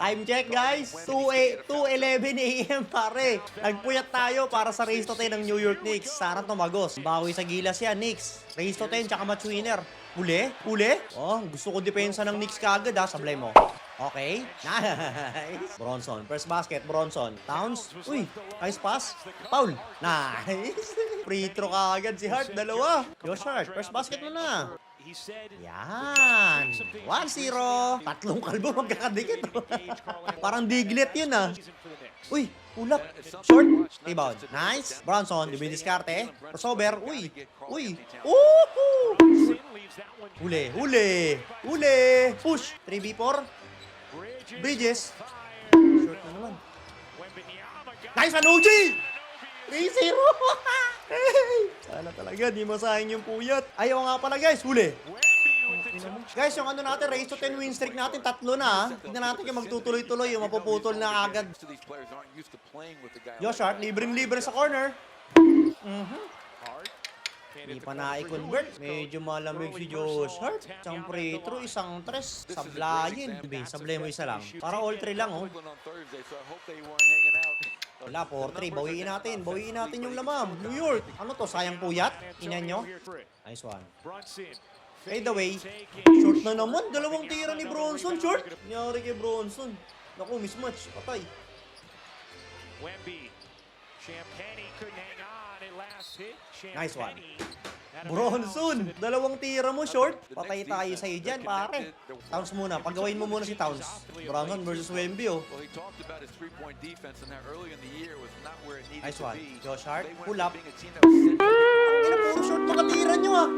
Time check guys, 2:11 AM pare. Nagpuyat tayo para sa race to 10 ng New York Knicks. Sana tumagos. Bawi sa gilas yan, Knicks. Race to 10 tsaka match winner. Uli? Oh, gusto ko depensa ng Knicks kagad ha, sablay mo. Okay, nice. Bronson, first basket, Bronson. Towns, uy, nice pass. Foul, nice. Free throw kagad si Hart, dalawa. Josh Hart, first basket mo na. Yan, 1-0. Tatlong kalbo magkakadikit. Parang diglet yun ah. Uy, ulap. Short, rebound. Nice. Bronson, dumidiskarte. Crossover, uy. Woohoo! Huli. Push, 3v4. Bridges. Short na naman. Nice one, OG! 3-0! Sana talaga, di masayang yung puyat. Ayaw nga pala guys, huli. Guys, yung ano natin, race to 10 win streak natin, 3 na. Tignan natin yung magtutuloy-tuloy, yung mapuputol na agad. Josh Hart, libreng-libre sa corner. Hindi pa na-i-convert. Medyo malamig si Josh Hart. Isang free throw, isang tres. Sablayin. Sablay mo isa lang. Para all 3 lang, oh. Wala, 4-3. Bawiin natin yung lamam. New York. Ano to? Sayang puyat? Inan nyo? Nice one. By the way, short na naman. Dalawang tira ni Bronson. Short. Nangyari kay Bronson. Naku, mismatch. Patay. Nice one. Bronson, dalawang tira mo, short. Patay tayo sa'yo dyan, pare. Towns muna. Pagawain mo muna si Towns. Bronson versus Wemby, oh. Nice one. Josh Hart, pull up. Ang puro short mga tira nyo, ah.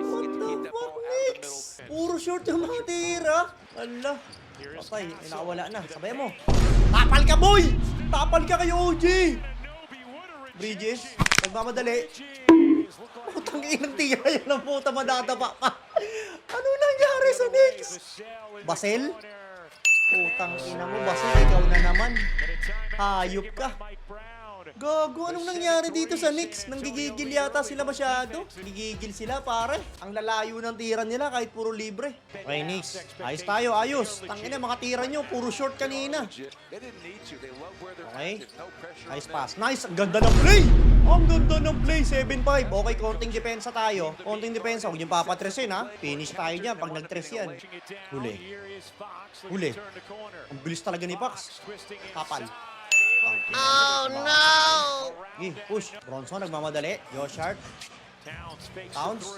What the fuck, Knicks? Puro short yung mga tira. Ala. Patay, nakawala na. Sabay mo. Tapal ka, boy! Tapal ka kayo, OG! Bridges, nagmamadali. Putang inang tira yan ang puta, madadapa pa. Ano nangyari sa Knicks? Basel? Putang ina mo, Basel, ikaw na naman. Hayop ka. Gago, anong nangyari dito sa Knicks? Nanggigigil yata sila masyado. Gigigil sila, pare. Ang lalayo ng tira nila kahit puro libre. Okay, Knicks. Ayos tayo, ayos. Tangina, mga tira nyo, puro short kanina. Okay. Nice pass. Nice, ang ganda ng play. Ang ganda ng play, 7-5. Okay, konting depensa tayo. Konting depensa, huwag yung papatresin ha. Finish tayo dyan pag nag-tres yan. Huli. Ang bilis talaga ni Pax. Kapal. Oh no! Push. Bronson nagmamadali. Josh Hart. Towns.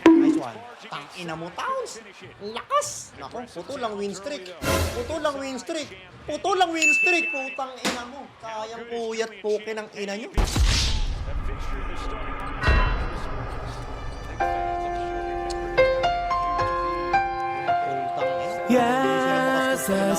Nice one. Tangina mo, Towns. Lakas. Nako, putol lang win streak. Putang ina mo. Sayang puyat puke ng ina nyo. Yari sa